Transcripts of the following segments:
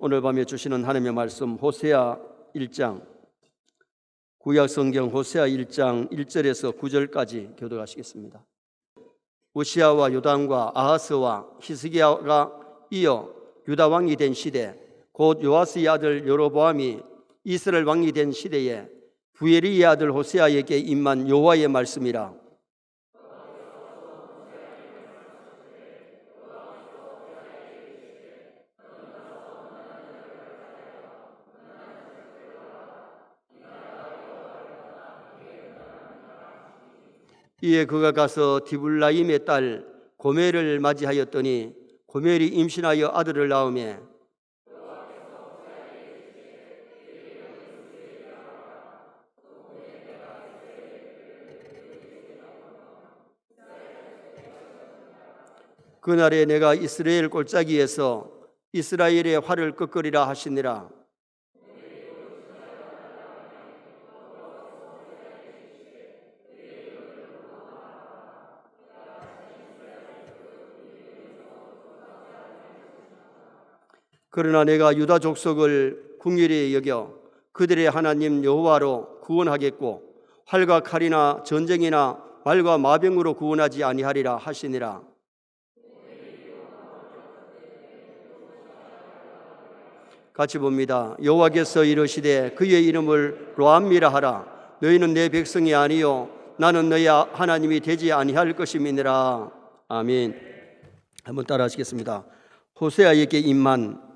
오늘 밤에 주시는 하나님의 말씀 호세아 1장, 구약성경 호세아 1장 1절에서 9절까지 교독하시겠습니다. 우시아와 요담과 아하스와 히스기야가 이어 유다 왕이 된 시대, 곧 요아스의 아들 여로보암이 이스라엘 왕이 된 시대에 부엘리의 아들 호세아에게 임한 여호와의 말씀이라. 이에 그가 가서 디블라임의 딸 고멜을 맞이하였더니 고멜이 임신하여 아들을 낳으매 그날에 내가 이스라엘 골짜기에서 이스라엘의 활을 꺾으리라 하시니라. 그러나 내가 유다 족속을 긍휼히 여겨 그들의 하나님 여호와로 구원하겠고 활과 칼이나 전쟁이나 말과 마병으로 구원하지 아니하리라 하시니라. 같이 봅니다. 여호와께서 이르시되 그의 이름을 로암미라 하라. 너희는 내 백성이 아니요 나는 너희 하나님이 되지 아니할 것임이니라. 아멘. 한번 따라 하시겠습니다. 호세아에게 임한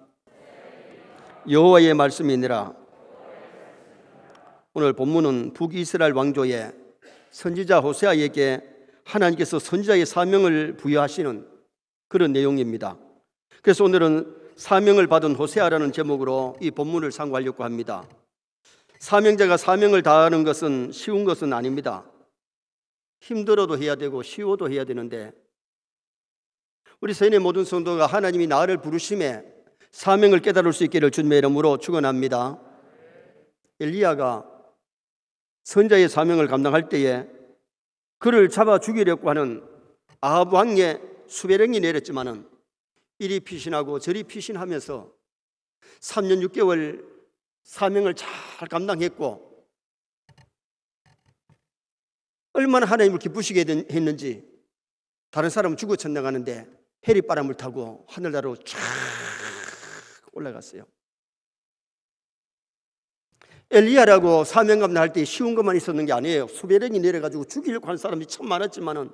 여호와의 말씀이니라. 오늘 본문은 북이스라엘 왕조의 선지자 호세아에게 하나님께서 선지자의 사명을 부여하시는 그런 내용입니다. 그래서 오늘은 사명을 받은 호세아라는 제목으로 이 본문을 상고하려고 합니다. 사명자가 사명을 다하는 것은 쉬운 것은 아닙니다. 힘들어도 해야 되고 쉬워도 해야 되는데 우리 세인의 모든 성도가 하나님이 나를 부르심에 사명을 깨달을 수 있기를 주님의 이름으로 축원합니다. 엘리야가 선자의 사명을 감당할 때에 그를 잡아 죽이려고 하는 아합 왕의 수배령이 내렸지만은 이리 피신하고 저리 피신하면서 3년 6개월 사명을 잘 감당했고 얼마나 하나님을 기쁘시게 했는지 다른 사람은 죽어 천당하는데 해리바람을 타고 하늘나라로 쫙 올라갔어요. 엘리야라고 사명 감당할 때 쉬운 것만 있었는 게 아니에요. 수배령이 내려가지고 죽이려고 하는 사람이 참 많았지만은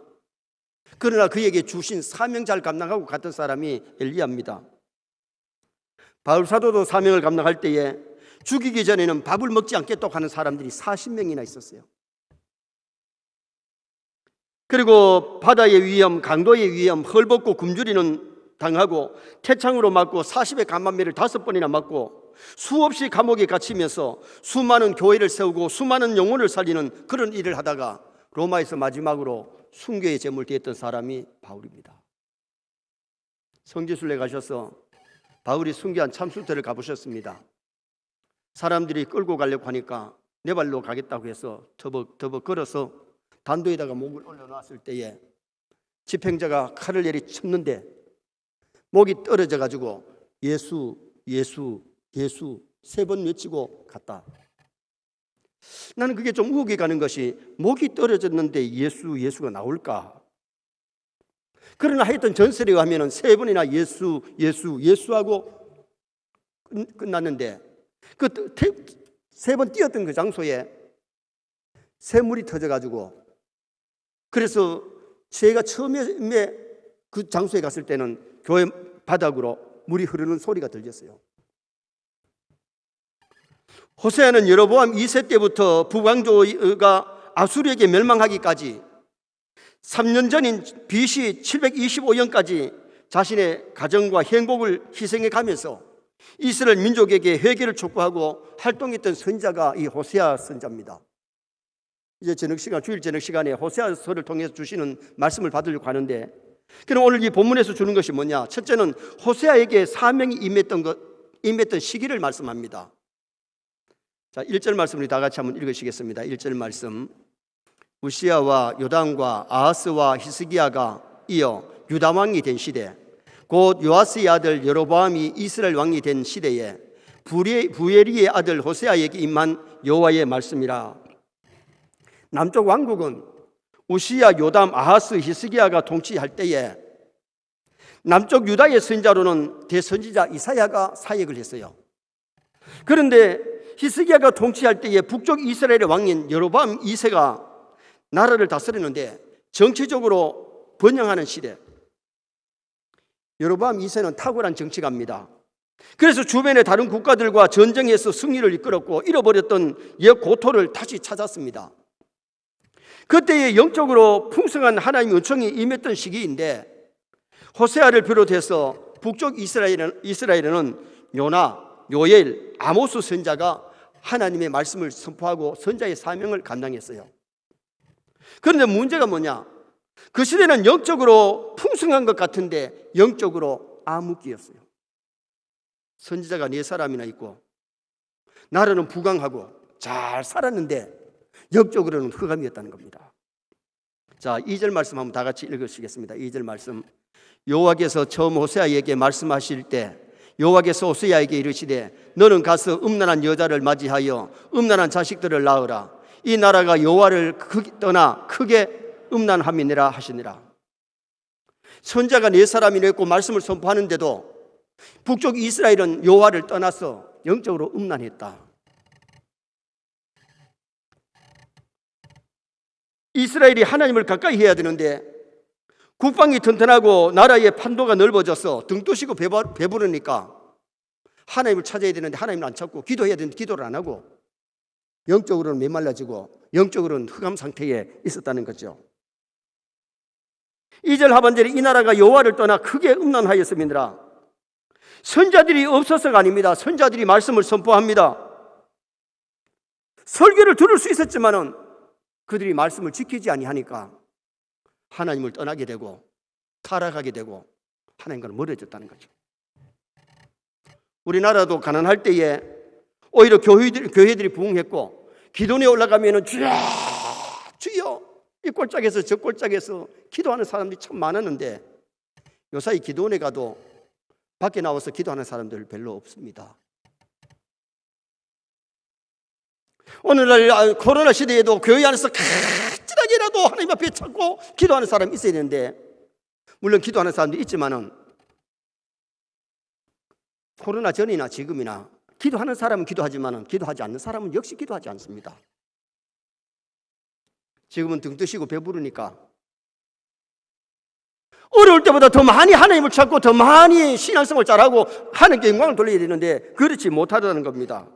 그러나 그에게 주신 사명 잘 감당하고 갔던 사람이 엘리야입니다. 바울 사도도 사명을 감당할 때에 죽이기 전에는 밥을 먹지 않겠다고 하는 사람들이 40명이나 있었어요. 그리고 바다의 위험, 강도의 위험, 헐벗고 굶주리는 당하고 태창으로 맞고 40의 간만매를 5번이나 맞고 수없이 감옥에 갇히면서 수많은 교회를 세우고 수많은 영혼을 살리는 그런 일을 하다가 로마에서 마지막으로 순교의 제물 되었던 사람이 바울입니다. 성지순례 가셔서 바울이 순교한 참술터를 가보셨습니다. 사람들이 끌고 가려고 하니까 내 발로 가겠다고 해서 더벅더벅 걸어서 단도에다가 목을 올려놨을 때에 집행자가 칼을 내리 쳤는데 목이 떨어져 가지고 예수 예수 예수 3번 외치고 갔다. 나는 그게 좀 우혹이 가는 것이 목이 떨어졌는데 예수가 나올까? 그러나 하여튼 전설에 의하면 3번이나 예수하고 끝났는데 그 3번 뛰었던 그 장소에 샘물이 터져가지고 그래서 제가 처음에 그 장소에 갔을 때는 교회 바닥으로 물이 흐르는 소리가 들렸어요. 호세아는 여로보암 2세 때부터 북왕조가 아수르에게 멸망하기까지 3년 전인 BC 725년까지 자신의 가정과 행복을 희생해 가면서 이스라엘 민족에게 회개를 촉구하고 활동했던 선지자가 이 호세아 선지자입니다. 이제 주일 저녁 시간에 호세아서를 통해서 주시는 말씀을 받으려고 하는데 그럼 오늘 이 본문에서 주는 것이 뭐냐? 첫째는 호세아에게 사명이 임했던 시기를 말씀합니다. 자, 1절 말씀을 다 같이 한번 읽으시겠습니다. 1절 말씀. 우시아와 요담과 아하스와 히스기야가 이어 유다 왕이 된 시대, 곧 요아스의 아들 여로보암이 이스라엘 왕이 된 시대에 부엘리의 아들 호세아에게 임한 여호와의 말씀이라. 남쪽 왕국은 우시야, 요담, 아하스, 히스기야가 통치할 때에 남쪽 유다의 선지자로는 대선지자 이사야가 사역을 했어요. 그런데 히스기야가 통치할 때에 북쪽 이스라엘의 왕인 여로보암 2세가 나라를 다스렸는데 정치적으로 번영하는 시대. 여로보암 2세는 탁월한 정치가입니다. 그래서 주변의 다른 국가들과 전쟁에서 승리를 이끌었고 잃어버렸던 옛 고토를 다시 찾았습니다. 그때의 영적으로 풍성한 하나님의 은총이 임했던 시기인데 호세아를 비롯해서 북쪽 이스라엘에는 요나, 요엘, 아모스 선자가 하나님의 말씀을 선포하고 선자의 사명을 감당했어요. 그런데 문제가 뭐냐? 그 시대는 영적으로 풍성한 것 같은데 영적으로 암흑기였어요. 선지자가 4사람이나 있고 나라는 부강하고 잘 살았는데 영적으로는 흑암이었다는 겁니다. 자, 2절 말씀 한번 다 같이 읽으시겠습니다. 2절 말씀. 여호와께서 처음 호세아에게 말씀하실 때 여호와께서 호세아에게 이르시되 너는 가서 음란한 여자를 맞이하여 음란한 자식들을 낳으라. 이 나라가 여호와를 떠나 크게 음란함이니라 하시니라. 선자가 4사람이 있고 말씀을 선포하는데도 북쪽 이스라엘은 여호와를 떠나서 영적으로 음란했다. 이스라엘이 하나님을 가까이 해야 되는데 국방이 튼튼하고 나라의 판도가 넓어져서 등 뜨시고 배부르니까 하나님을 찾아야 되는데 하나님을 안 찾고 기도해야 되는데 기도를 안 하고 영적으로는 메말라지고 영적으로는 흑암 상태에 있었다는 거죠. 2절 하반절에 이 나라가 여호와를 떠나 크게 음란하였음이니라. 선자들이 없어서가 아닙니다. 선자들이 말씀을 선포합니다. 설교를 들을 수 있었지만은 그들이 말씀을 지키지 아니하니까 하나님을 떠나게 되고 타락하게 되고 하나님과는 멀어졌다는 거죠. 우리나라도 가난할 때에 오히려 교회들이 부흥했고 기도원에 올라가면은 주여 이 꼴짝에서 저 꼴짝에서 기도하는 사람들이 참 많았는데 요사이 기도원에 가도 밖에 나와서 기도하는 사람들 별로 없습니다. 오늘날 코로나 시대에도 교회 안에서 가지런히라도 하나님 앞에 찾고 기도하는 사람이 있어야 되는데 물론 기도하는 사람도 있지만은 코로나 전이나 지금이나 기도하는 사람은 기도하지만은 기도하지 않는 사람은 역시 기도하지 않습니다. 지금은 등 뜨시고 배부르니까 어려울 때보다 더 많이 하나님을 찾고 더 많이 신앙생활을 잘하고 하나님께 영광을 돌려야 되는데 그렇지 못하다는 겁니다.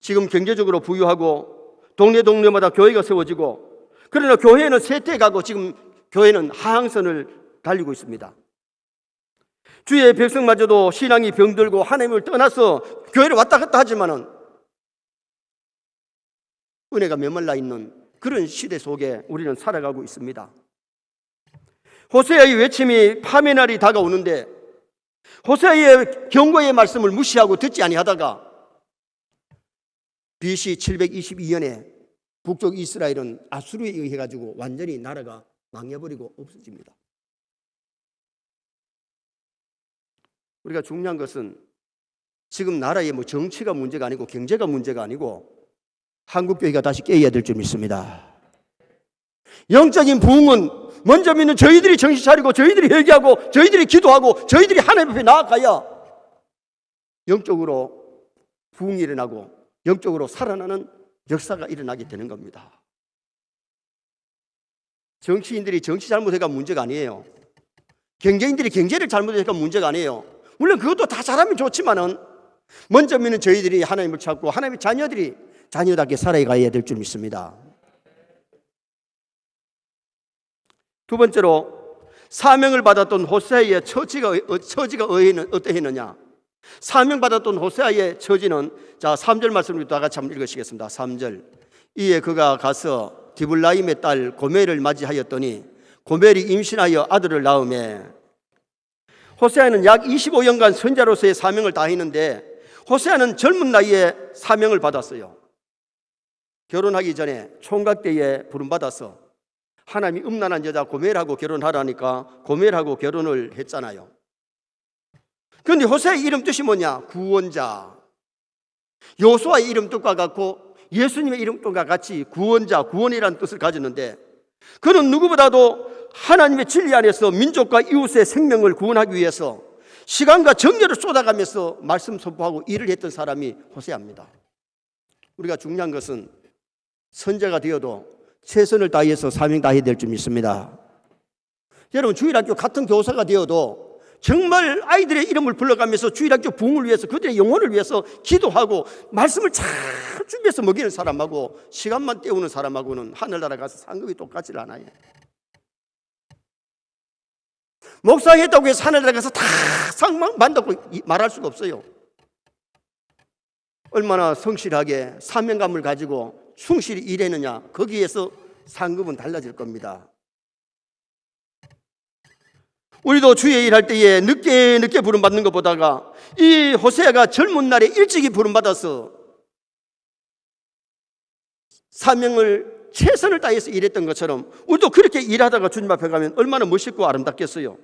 지금 경제적으로 부유하고 동네마다 교회가 세워지고 그러나 교회는 쇠퇴가고 지금 교회는 하향선을 달리고 있습니다. 주의 백성마저도 신앙이 병들고 하나님을 떠나서 교회를 왔다 갔다 하지만은 은혜가 메말라 있는 그런 시대 속에 우리는 살아가고 있습니다. 호세아의 외침이 파멸 날이 다가오는데 호세아의 경고의 말씀을 무시하고 듣지 아니하다가 BC 722년에 북쪽 이스라엘은 아수르에 의해 가지고 완전히 나라가 망해버리고 없어집니다. 우리가 중요한 것은 지금 나라의 정치가 문제가 아니고 경제가 문제가 아니고 한국교회가 다시 깨어야 될 줄 믿습니다. 영적인 부흥은 먼저 믿는 저희들이 정신 차리고 저희들이 회개하고 저희들이 기도하고 저희들이 하나님 앞에 나아가야 영적으로 부흥이 일어나고 영적으로 살아나는 역사가 일어나게 되는 겁니다. 정치인들이 정치 잘못해가 문제가 아니에요. 경제인들이 경제를 잘못해가 문제가 아니에요. 물론 그것도 다 잘하면 좋지만은 먼저 믿는 저희들이 하나님을 찾고 하나님의 자녀들이 자녀답게 살아가야 될 줄 믿습니다. 두 번째로 사명을 받았던 호세아의 처지가 어떠했느냐? 사명받았던 호세아의 처지는 자 3절 말씀을 다 같이 한번 읽으시겠습니다. 3절. 이에 그가 가서 디블라임의 딸 고멜을 맞이하였더니 고멜이 임신하여 아들을 낳으매. 호세아는 약 25년간 선자로서의 사명을 다했는데 호세아는 젊은 나이에 사명을 받았어요. 결혼하기 전에 총각 때에 부름받아서 하나님이 음란한 여자 고멜하고 결혼하라니까 고멜하고 결혼을 했잖아요. 그런데 호세아의 이름 뜻이 뭐냐? 구원자. 여호수아의 이름 뜻과 같고 예수님의 이름 뜻과 같이 구원자, 구원이라는 뜻을 가졌는데, 그는 누구보다도 하나님의 진리 안에서 민족과 이웃의 생명을 구원하기 위해서 시간과 정열을 쏟아가면서 말씀 선포하고 일을 했던 사람이 호세아입니다. 우리가 중요한 것은 선지자가 되어도 최선을 다해서 사명 다해야 될 줄 믿습니다. 여러분, 주일학교 같은 교사가 되어도 정말 아이들의 이름을 불러가면서 주일학교 부흥을 위해서, 그들의 영혼을 위해서 기도하고 말씀을 잘 준비해서 먹이는 사람하고 시간만 때우는 사람하고는 하늘나라 가서 상급이 똑같지 않아요. 목사했다고 해서 하늘나라 가서 다 상만 받는다고 말할 수가 없어요. 얼마나 성실하게 사명감을 가지고 충실히 일했느냐, 거기에서 상급은 달라질 겁니다. 우리도 주의 일할 때에 늦게 부름받는 것보다가 이 호세아가 젊은 날에 일찍이 부름받아서 사명을 최선을 다해서 일했던 것처럼 우리도 그렇게 일하다가 주님 앞에 가면 얼마나 멋있고 아름답겠어요.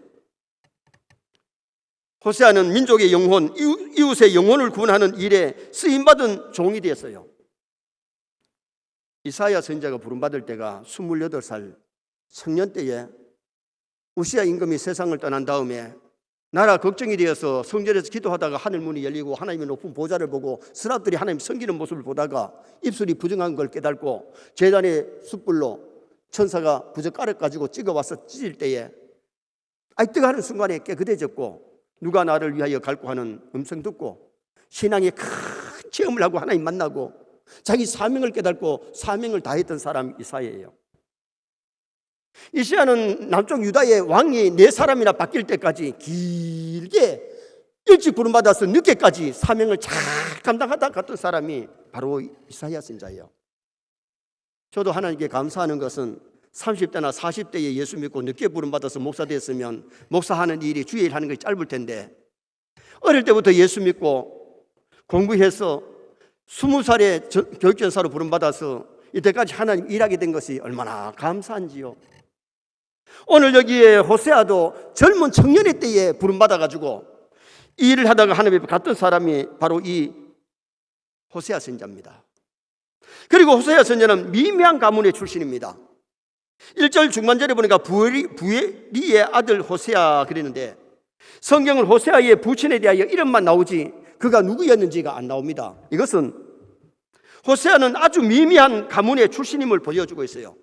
호세아는 민족의 영혼, 이웃의 영혼을 구원하는 일에 쓰임받은 종이 되었어요. 이사야 선지자가 부름받을 때가 28살 청년 때에 우시야 임금이 세상을 떠난 다음에 나라 걱정이 되어서 성전에서 기도하다가 하늘 문이 열리고 하나님의 높은 보좌를 보고 스랍들이 하나님 섬기는 모습을 보다가 입술이 부정한 걸 깨닫고 제단의 숯불로 천사가 부적가락 가지고 찍어와서 찢을 때에 뜨거워하는 순간에 깨끗해졌고, 누가 나를 위하여 갈고 하는 음성 듣고 신앙의 큰 체험을 하고 하나님 만나고 자기 사명을 깨닫고 사명을 다했던 사람이 이사야예요. 이시야는 남쪽 유다의 왕이 4사람이나 바뀔 때까지 길게 일찍 부름받아서 늦게까지 사명을 잘 감당하다 갔던 사람이 바로 이사야 선지자예요. 저도 하나님께 감사하는 것은 30대나 40대에 예수 믿고 늦게 부름받아서 목사 됐으면 목사하는 일이 주의 일 하는 것이 짧을 텐데, 어릴 때부터 예수 믿고 공부해서 20살에 교육전사로 부름받아서 이때까지 하나님 일하게 된 것이 얼마나 감사한지요. 오늘 여기에 호세아도 젊은 청년의 때에 부름받아가지고 이 일을 하다가 하나님 앞에 갔던 사람이 바로 이 호세아 선지자입니다. 그리고 호세아 선지자는 미미한 가문의 출신입니다. 1절 중반절에 보니까 부엘리의 아들 호세아 그랬는데, 성경은 호세아의 부친에 대하여 이름만 나오지 그가 누구였는지가 안 나옵니다. 이것은 호세아는 아주 미미한 가문의 출신임을 보여주고 있어요.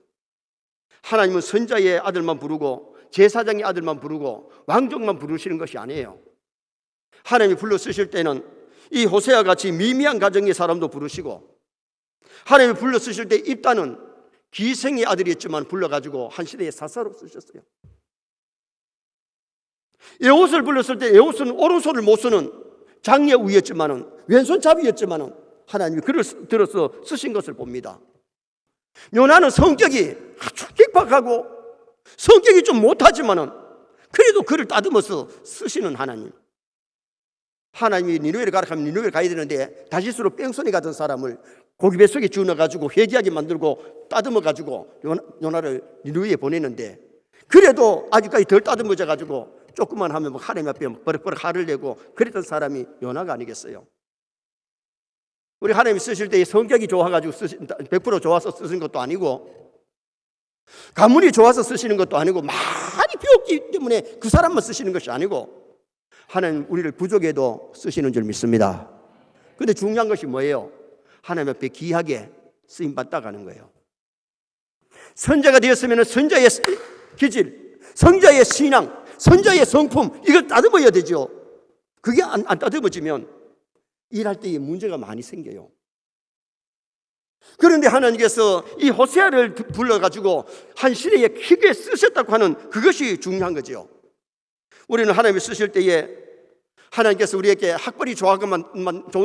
하나님은 선지자의 아들만 부르고 제사장의 아들만 부르고 왕족만 부르시는 것이 아니에요. 하나님이 불러 쓰실 때는 이 호세아 같이 미미한 가정의 사람도 부르시고, 하나님이 불러 쓰실 때 입다는 기생의 아들이었지만 불러가지고 한 시대의 사사로 쓰셨어요. 에옷을 불렀을 때 에옷은 오른손을 못 쓰는 장녀우였지만은 왼손잡이였지만은 하나님이 그를 들어서 쓰신 것을 봅니다. 요나는 성격이 아주 핍박하고 성격이 좀 못하지만은 그래도 그를 따듬어서 쓰시는 하나님. 하나님이 니느웨를 가라 하면 니느웨를 가야 되는데 다시스로 뺑소니 같은 사람을 고기 뱃속에 집어넣어가지고 회개하게 만들고 따듬어가지고 요나를 니느웨에 보내는데, 그래도 아직까지 덜 따듬어져가지고 조금만 하면 하나님 앞에 버럭버럭 화를 내고 그랬던 사람이 요나가 아니겠어요? 우리 하나님이 쓰실 때 성격이 좋아가지고 100% 좋아서 쓰신 것도 아니고 가문이 좋아서 쓰시는 것도 아니고 많이 배웠기 때문에 그 사람만 쓰시는 것이 아니고 하나님 우리를 부족해도 쓰시는 줄 믿습니다. 그런데 중요한 것이 뭐예요? 하나님 앞에 귀하게 쓰임받다 가는 거예요. 선자가 되었으면 선자의 기질, 선자의 신앙, 선자의 성품, 이걸 따듬어야 되죠. 그게 안 따듬어지면 일할 때에 문제가 많이 생겨요. 그런데 하나님께서 이 호세아를 불러가지고 한 시대에 크게 쓰셨다고 하는 그것이 중요한 거죠. 우리는 하나님이 쓰실 때에 하나님께서 우리에게 학벌이 좋은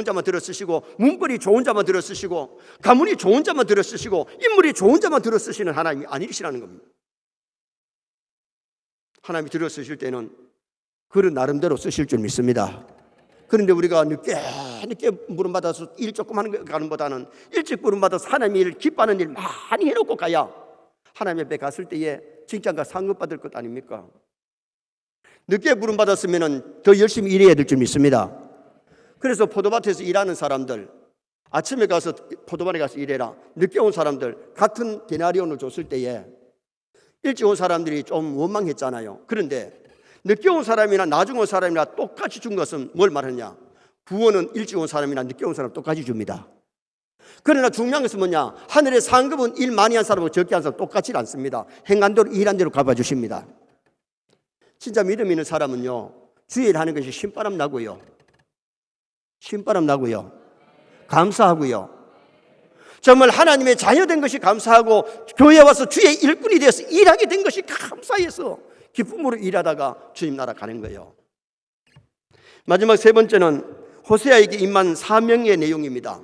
자만 들어 쓰시고 문벌이 좋은 자만 들어 쓰시고 가문이 좋은 자만 들어 쓰시고 인물이 좋은 자만 들어 쓰시는 하나님이 아니시라는 겁니다. 하나님이 들어 쓰실 때는 그런 나름대로 쓰실 줄 믿습니다. 그런데 우리가 늦게 부름받아서 일 조금 하는 거 가는 보다는 일찍 부름받아서 하나님의 일을 기뻐하는 일 많이 해놓고 가야 하나님 앞에 갔을 때에 칭찬과 상급 받을 것 아닙니까? 늦게 부름 받았으면 더 열심히 일해야 될 줄 믿습니다. 그래서 포도밭에서 일하는 사람들, 아침에 가서 포도밭에 가서 일해라. 늦게 온 사람들 같은 데나리온을 줬을 때에 일찍 온 사람들이 좀 원망했잖아요. 그런데 늦게 온 사람이나 나중 온 사람이나 똑같이 준 것은 뭘 말하냐? 구원은 일찍 온 사람이나 늦게 온 사람 똑같이 줍니다. 그러나 중요한 것은 뭐냐? 하늘의 상급은 일 많이 한 사람하고 적게 한 사람 똑같지 않습니다. 행한 대로 일한 대로 갚아 주십니다. 진짜 믿음 있는 사람은요, 주의 일하는 것이 신바람 나고요, 신바람 나고요, 감사하고요, 정말 하나님의 자녀된 것이 감사하고 교회에 와서 주의 일꾼이 되어서 일하게 된 것이 감사해서 기쁨으로 일하다가 주님 나라 가는 거예요. 마지막 세 번째는 호세아에게 임한 사명의 내용입니다.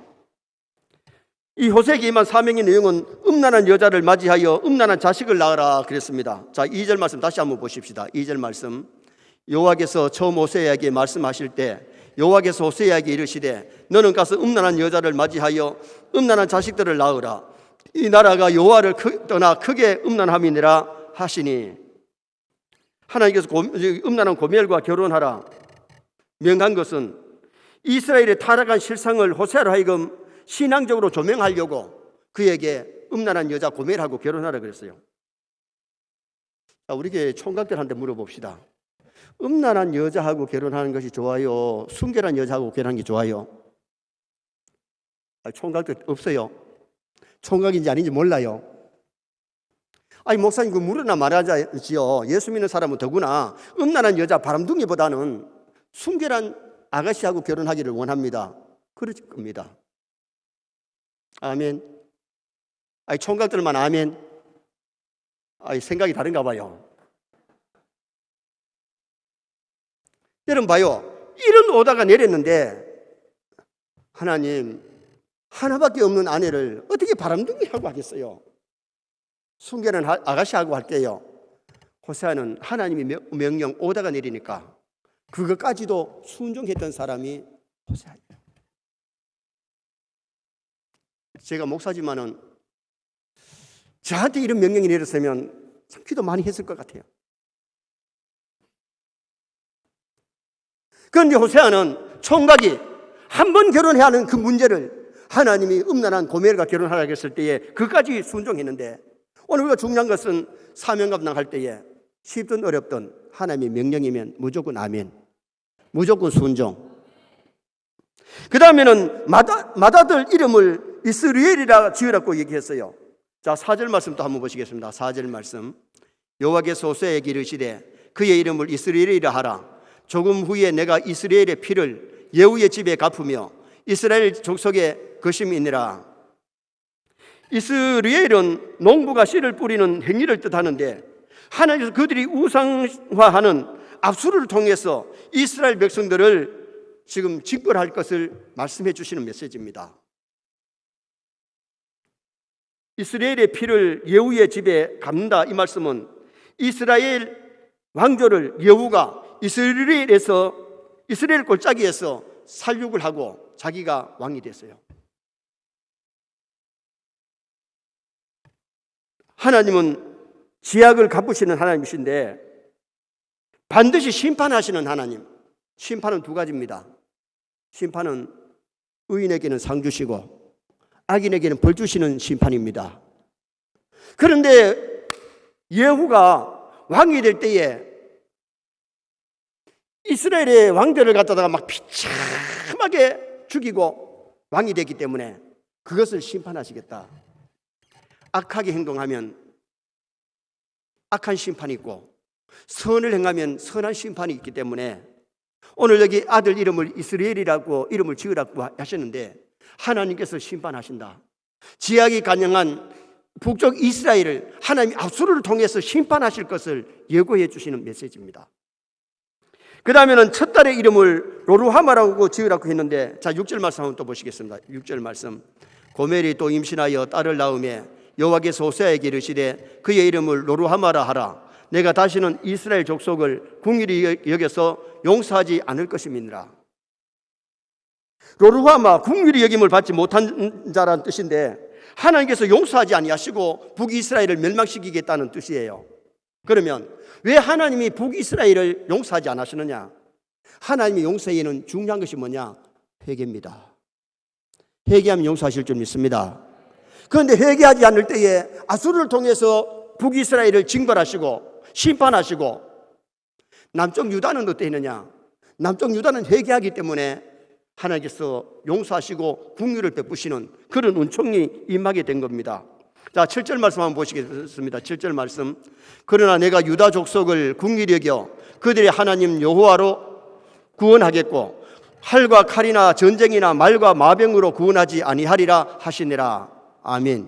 이 호세에게 임한 사명의 내용은 음란한 여자를 맞이하여 음란한 자식을 낳으라 그랬습니다. 자, 2절 말씀 다시 한번 보십시다. 2절 말씀, 여호와께서 처음 호세아에게 말씀하실 때 여호와께서 호세아에게 이르시되 너는 가서 음란한 여자를 맞이하여 음란한 자식들을 낳으라. 이 나라가 여호와를 떠나 크게 음란함이니라 하시니, 하나님께서 음란한 고멜과 결혼하라 명한 것은 이스라엘의 타락한 실상을 호세아로 하여금 신앙적으로 조명하려고 그에게 음란한 여자 고멜하고 결혼하라 그랬어요. 자, 우리 교회 총각들한테 물어봅시다. 음란한 여자하고 결혼하는 것이 좋아요? 순결한 여자하고 결혼하는 게 좋아요? 총각들 없어요. 총각인지 아닌지 몰라요. 아니 목사님 그 물으나 말하자지요. 예수 믿는 사람은 더구나 음란한 여자 바람둥이보다는 순결한 아가씨하고 결혼하기를 원합니다. 그러실 겁니다. 아멘. 아니 총각들만 아멘. 아니 생각이 다른가 봐요. 여러분 봐요. 이런 오다가 내렸는데 하나님 하나밖에 없는 아내를 어떻게 바람둥이하고 하겠어요? 순결한 아가씨하고 할게요. 호세아는 하나님의 명령 오다가 내리니까 그것까지도 순종했던 사람이 호세아예요. 제가 목사지만은 저한테 이런 명령이 내렸으면 참 기도 많이 했을 것 같아요. 그런데 호세아는 총각이 한 번 결혼해야 하는 그 문제를 하나님이 음란한 고멜과 결혼하라고 했을 때에 그까지 순종했는데, 오늘 우리가 중요한 것은 사명 감당할 때에 쉽든 어렵든 하나님의 명령이면 무조건 아멘, 무조건 순종. 그 다음에는 맏아들 이름을 이스라엘이라 지으라고 얘기했어요. 자, 4절 말씀 또 한번 보시겠습니다. 4절 말씀, 여호와께서 호세아에게 이르시되 그의 이름을 이스라엘이라 하라. 조금 후에 내가 이스라엘의 피를 예후의 집에 갚으며 이스라엘 족속의 거심이 있느라. 이스라엘은 농부가 씨를 뿌리는 행위를 뜻하는데, 하나님께서 그들이 우상화하는 압수를 통해서 이스라엘 백성들을 지금 징벌할 것을 말씀해 주시는 메시지입니다. 이스라엘의 피를 예후의 집에 갚는다, 이 말씀은 이스라엘 왕조를 예후가 이스라엘 골짜기에서 살육을 하고 자기가 왕이 됐어요. 하나님은 지약을 갚으시는 하나님이신데 반드시 심판하시는 하나님. 심판은 두 가지입니다. 심판은 의인에게는 상 주시고 악인에게는 벌 주시는 심판입니다. 그런데 예후가 왕이 될 때에 이스라엘의 왕들을 갖다가 막 비참하게 죽이고 왕이 되기 때문에 그것을 심판하시겠다. 악하게 행동하면 악한 심판이 있고 선을 행하면 선한 심판이 있기 때문에 오늘 여기 아들 이름을 이스라엘이라고 이름을 지으라고 하셨는데 하나님께서 심판하신다. 지약이 간영한 북쪽 이스라엘을 하나님이 압수를 통해서 심판하실 것을 예고해 주시는 메시지입니다. 그 다음에는 첫 딸의 이름을 로루하마라고 지으라고 했는데, 자 6절 말씀 한번 또 보시겠습니다. 6절 말씀, 고멜이 또 임신하여 딸을 낳음에 여호와께서 호세아에게 이르시되 그의 이름을 로루하마라 하라. 내가 다시는 이스라엘 족속을 궁일이 여겨서 용서하지 않을 것임이니라. 로루하마, 궁일이 여김을 받지 못한 자라는 뜻인데, 하나님께서 용서하지 아니하시고 북이스라엘을 멸망시키겠다는 뜻이에요. 그러면 왜 하나님이 북이스라엘을 용서하지 않으시느냐? 하나님의 용서에는 중요한 것이 뭐냐? 회개입니다. 회개하면 용서하실 줄 믿습니다. 그런데 회개하지 않을 때에 아수르를 통해서 북이스라엘을 징벌하시고 심판하시고, 남쪽 유다는 어떻게 했느냐? 남쪽 유다는 회개하기 때문에 하나님께서 용서하시고 긍휼을 베푸시는 그런 은총이 임하게 된 겁니다. 자, 7절 말씀 한번 보시겠습니다. 7절 말씀. 그러나 내가 유다 족속을 긍휼히 여겨 그들의 하나님 여호와로 구원하겠고 활과 칼이나 전쟁이나 말과 마병으로 구원하지 아니하리라 하시니라. 아멘.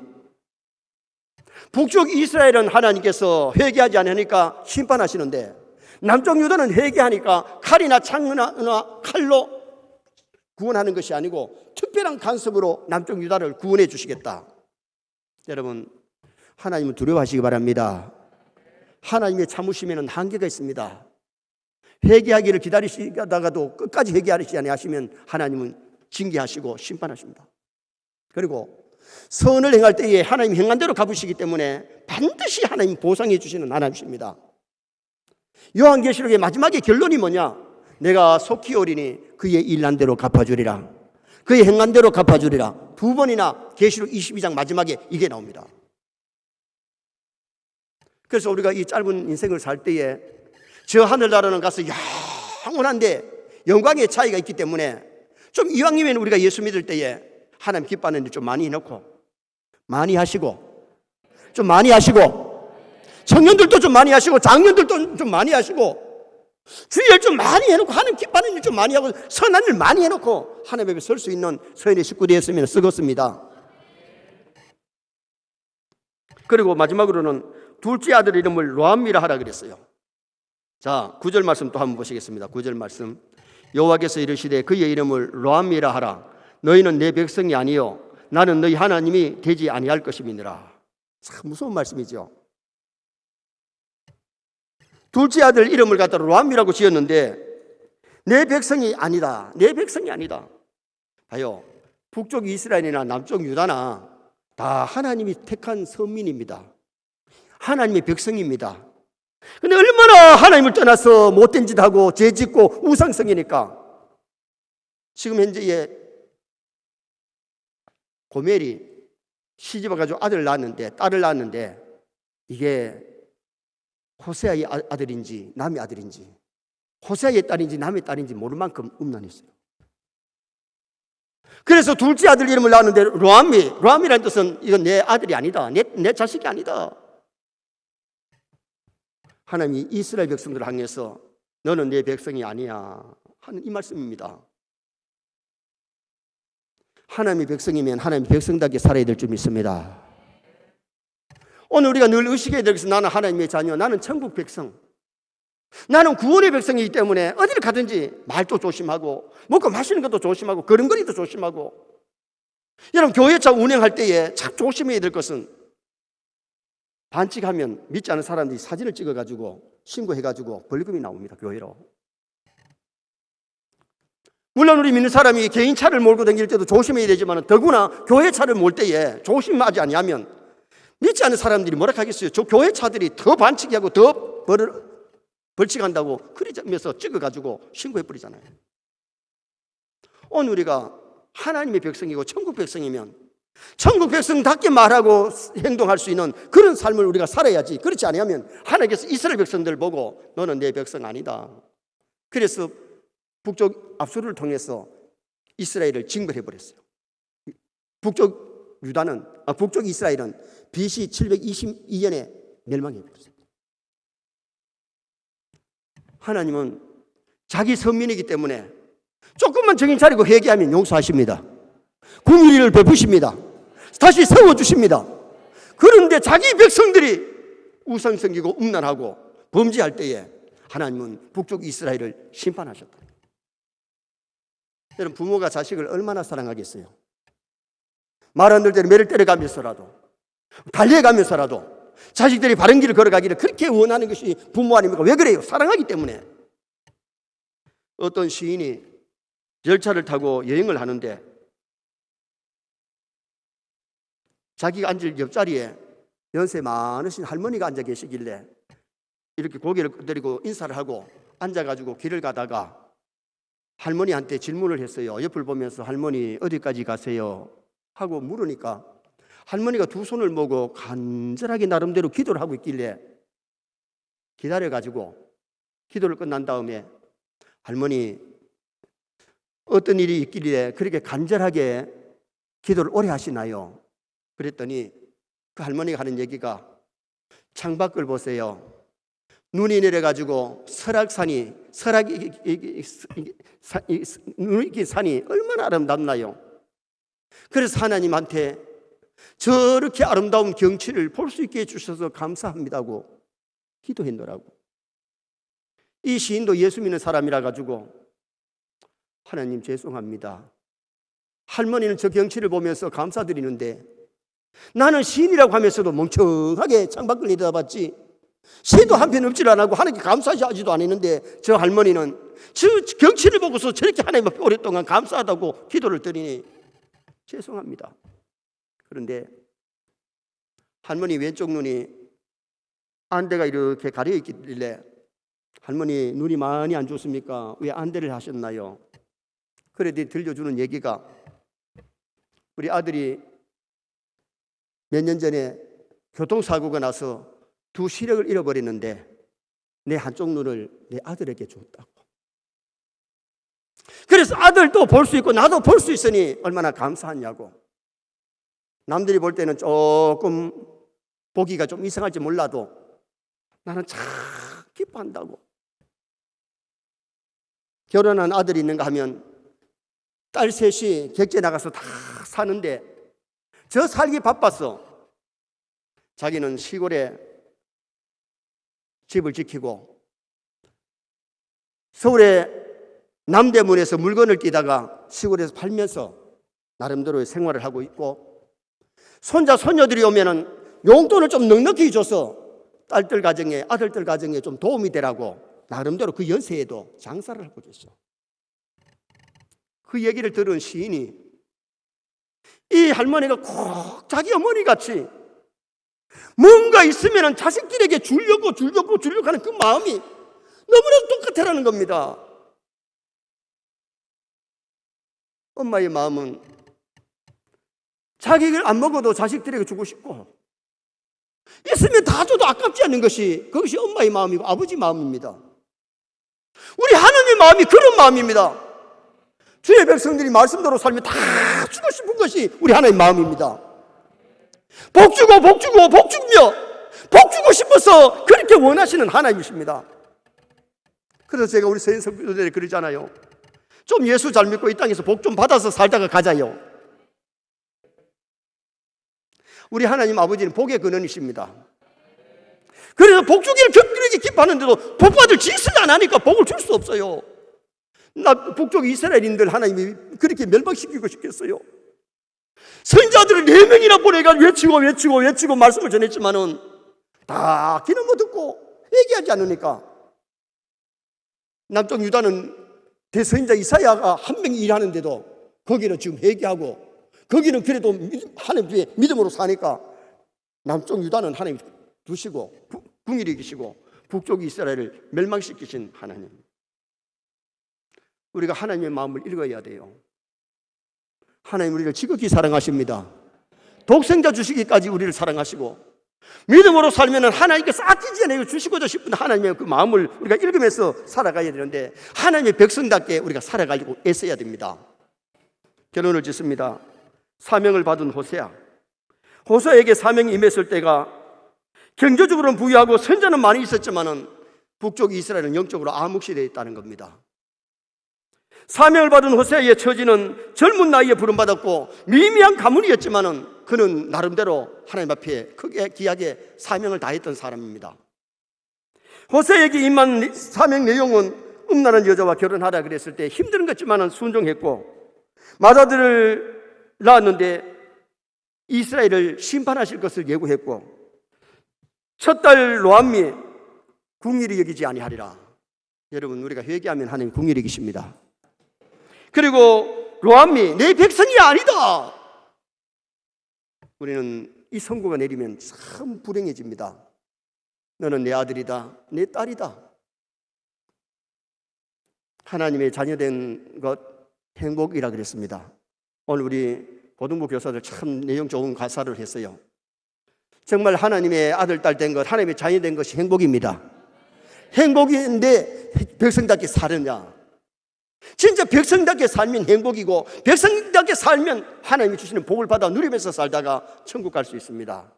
북쪽 이스라엘은 하나님께서 회개하지 않으니까 심판하시는데, 남쪽 유다는 회개하니까 칼이나 창이나 칼로 구원하는 것이 아니고 특별한 간섭으로 남쪽 유다를 구원해 주시겠다. 여러분, 하나님은 두려워하시기 바랍니다. 하나님의 참으심에는 한계가 있습니다. 회개하기를 기다리시다가도 끝까지 회개하시지 아니하시면 하나님은 징계하시고 심판하십니다. 그리고 선을 행할 때에 하나님 행한 대로 갚으시기 때문에 반드시 하나님 보상해 주시는 하나님이십니다. 요한계시록의 마지막에 결론이 뭐냐? 내가 속히 오리니 그의 일한 대로 갚아주리라. 그의 행한 대로 갚아주리라. 두 번이나 계시록 22장 마지막에 이게 나옵니다. 그래서 우리가 이 짧은 인생을 살 때에 저 하늘나라는 가서 영원한데 영광의 차이가 있기 때문에 좀 이왕이면 우리가 예수 믿을 때에 하나님 기뻐하는 일 좀 많이 해놓고, 많이 하시고, 좀 많이 하시고, 청년들도 좀 많이 하시고, 장년들도 좀 많이 하시고, 주일 좀 많이 해놓고, 하나님 기뻐하는 일 좀 많이 하고, 선한 일 많이 해놓고 하나님 앞에 설 수 있는 서인의 식구 되었으면 쓰겠습니다. 그리고 마지막으로는 둘째 아들 이름을 로암미라 하라 그랬어요. 자, 9절 말씀 또 한번 보시겠습니다. 9절 말씀. 여호와께서 이르시되 그의 이름을 로암미라 하라. 너희는 내 백성이 아니요 나는 너희 하나님이 되지 아니할 것임이니라. 참 무서운 말씀이죠. 둘째 아들 이름을 갖다 로암이라고 지었는데 내 백성이 아니다. 내 백성이 아니다. 봐요. 북쪽 이스라엘이나 남쪽 유다나 다 하나님이 택한 선민입니다. 하나님의 백성입니다. 근데 얼마나 하나님을 떠나서 못된 짓 하고 죄 짓고 우상성이니까. 지금 현재의 고멜이 시집와가지고 아들을 낳았는데, 딸을 낳았는데 이게 호세아의 아들인지 남의 아들인지, 호세아의 딸인지 남의 딸인지 모를 만큼 음란했어요. 그래서 둘째 아들 이름을 낳았는데 로암이라는 뜻은 이건 내 아들이 아니다, 내 자식이 아니다. 하나님이 이스라엘 백성들을 향해서 너는 내 백성이 아니야 하는 이 말씀입니다. 하나님의 백성이면 하나님의 백성답게 살아야 될 줄 믿습니다. 오늘 우리가 늘 의식해야 될 것은 나는 하나님의 자녀, 나는 천국 백성, 나는 구원의 백성이기 때문에 어디를 가든지 말도 조심하고 먹고 마시는 것도 조심하고 걸음걸이도 조심하고. 여러분, 교회차 운행할 때에 참 조심해야 될 것은 반칙하면 믿지 않은 사람들이 사진을 찍어가지고 신고해가지고 벌금이 나옵니다. 교회로. 물론 우리 믿는 사람이 개인 차를 몰고 다닐 때도 조심해야 되지만 더구나 교회 차를 몰 때에 조심하지 아니하면 믿지 않는 사람들이 뭐라 하겠어요? 저 교회 차들이 더 반칙하고 더 벌칙한다고 그러면서 찍어가지고 신고해버리잖아요. 오늘 우리가 하나님의 백성이고 천국 백성이면 천국 백성답게 말하고 행동할 수 있는 그런 삶을 우리가 살아야지. 그렇지 않으면 하나님께서 이스라엘 백성들 보고 너는 내 백성 아니다. 그래서 북쪽 압수를 통해서 이스라엘을 징벌해버렸어요. 북쪽 이스라엘은 BC 722년에 멸망해버렸어요. 하나님은 자기 선민이기 때문에 조금만 정신 차리고 회개하면 용서하십니다. 긍휼을 베푸십니다. 다시 세워주십니다. 그런데 자기 백성들이 우상성기고 음란하고 범죄할 때에 하나님은 북쪽 이스라엘을 심판하셨다. 여러분, 부모가 자식을 얼마나 사랑하겠어요? 말 안 들 때는 매를 때려가면서라도 달려가면서라도 자식들이 바른 길을 걸어가기를 그렇게 원하는 것이 부모 아닙니까? 왜 그래요? 사랑하기 때문에. 어떤 시인이 열차를 타고 여행을 하는데 자기가 앉을 옆자리에 연세 많으신 할머니가 앉아 계시길래 이렇게 고개를 끄덕이고 인사를 하고 앉아가지고 길을 가다가 할머니한테 질문을 했어요. 옆을 보면서 할머니 어디까지 가세요? 하고 물으니까 할머니가 두 손을 모으고 간절하게 나름대로 기도를 하고 있길래 기다려가지고 기도를 끝난 다음에 할머니 어떤 일이 있길래 그렇게 간절하게 기도를 오래 하시나요? 그랬더니 그 할머니가 하는 얘기가 창밖을 보세요. 눈이 내려가지고 설악산이 얼마나 아름답나요? 그래서 하나님한테 저렇게 아름다운 경치를 볼 수 있게 해주셔서 감사합니다고 기도했노라고. 이 시인도 예수 믿는 사람이라 가지고 하나님 죄송합니다. 할머니는 저 경치를 보면서 감사드리는데 나는 시인이라고 하면서도 멍청하게 창밖을 내다봤지 시도 한편 없질 않고 하나님께 감사하지도 않았는데 저 할머니는 저 경치를 보고서 저렇게 하나님 앞에 오랫동안 감사하다고 기도를 드리니 죄송합니다. 그런데 할머니 왼쪽 눈이 안대가 이렇게 가려 있길래 할머니 눈이 많이 안 좋습니까? 왜 안대를 하셨나요? 그래도 들려주는 얘기가 우리 아들이 몇 년 전에 교통사고가 나서 두 시력을 잃어버렸는데 내 한쪽 눈을 내 아들에게 줬다고. 그래서 아들도 볼 수 있고 나도 볼 수 있으니 얼마나 감사하냐고. 남들이 볼 때는 조금 보기가 좀 이상할지 몰라도 나는 참 기뻐한다고. 결혼한 아들이 있는가 하면 딸 셋이 객지에 나가서 다 사는데 저 살기 바빴어. 자기는 시골에 집을 지키고 서울의 남대문에서 물건을 끼다가 시골에서 팔면서 나름대로의 생활을 하고 있고 손자 손녀들이 오면은 용돈을 좀 넉넉히 줘서 딸들 가정에 아들들 가정에 좀 도움이 되라고 나름대로 그 연세에도 장사를 하고 있어. 그 얘기를 들은 시인이 이 할머니가 꼭 자기 어머니 같이 뭔가 있으면 자식들에게 주려고 하는 그 마음이 너무나도 똑같다라는 겁니다. 엄마의 마음은 자기를 안 먹어도 자식들에게 주고 싶고 있으면 다 줘도 아깝지 않는 것이 그것이 엄마의 마음이고 아버지 마음입니다. 우리 하나님의 마음이 그런 마음입니다. 주의 백성들이 말씀대로 살면 다 주고 싶은 것이 우리 하나님의 마음입니다. 복 주며 복 주고 싶어서 그렇게 원하시는 하나님이십니다. 그래서 제가 우리 서인 성도들이 그러잖아요. 좀 예수 잘 믿고 이 땅에서 복 좀 받아서 살다가 가자요. 우리 하나님 아버지는 복의 근원이십니다. 그래서 복 주기를 격렬하게 기뻐하는데도 복 받을 짓을 안 하니까 복을 줄 수 없어요. 나 북쪽 이스라엘인들 하나님이 그렇게 멸망시키고 싶겠어요? 선자들을 4명이나 보내가지고 외치고 말씀을 전했지만은 다 귀는 못 듣고 회개하지 않으니까 남쪽 유다는 대선자 이사야가 한 명이 일하는데도 거기는 지금 회개하고 거기는 그래도 하나님 뒤에 믿음으로 사니까 남쪽 유다는 하나님 두시고 궁일이 계시고 북쪽 이스라엘을 멸망시키신 하나님. 우리가 하나님의 마음을 읽어야 돼요. 하나님 우리를 지극히 사랑하십니다. 독생자 주시기까지 우리를 사랑하시고 믿음으로 살면 하나님께서 아끼지 않고 주시고자 싶은 하나님의 그 마음을 우리가 읽으면서 살아가야 되는데 하나님의 백성답게 우리가 살아가려고 애써야 됩니다. 결론을 짓습니다. 사명을 받은 호세아에게 사명이 임했을 때가 경제적으로는 부유하고 선자는 많이 있었지만은 북쪽 이스라엘은 영적으로 암흑시되어 있다는 겁니다. 사명을 받은 호세아의 처지는 젊은 나이에 부름받았고 미미한 가문이었지만은 그는 나름대로 하나님 앞에 크게 귀하게 사명을 다했던 사람입니다. 호세아에게 임한 사명 내용은 음란한 여자와 결혼하라 그랬을 때 힘든 것지만은 순종했고 맏아들을 낳았는데 이스라엘을 심판하실 것을 예고했고 첫 딸 로암미 궁일이 여기지 아니하리라. 여러분 우리가 회개하면 하나님 궁일이 계십니다. 그리고 로암미 내 백성이 아니다. 우리는 이 선고가 내리면 참 불행해집니다. 너는 내 아들이다, 내 딸이다. 하나님의 자녀된 것 행복이라 그랬습니다. 오늘 우리 고등부 교사들 참 내용 좋은 가사를 했어요. 정말 하나님의 아들, 딸 된 것, 하나님의 자녀 된 것이 행복입니다. 행복인데 백성답게 살느냐? 진짜 백성답게 살면 행복이고, 백성답게 살면 하나님이 주시는 복을 받아 누리면서 살다가 천국 갈 수 있습니다.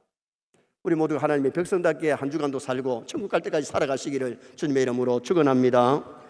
우리 모두 하나님의 백성답게 한 주간도 살고 천국 갈 때까지 살아가시기를 주님의 이름으로 축원합니다.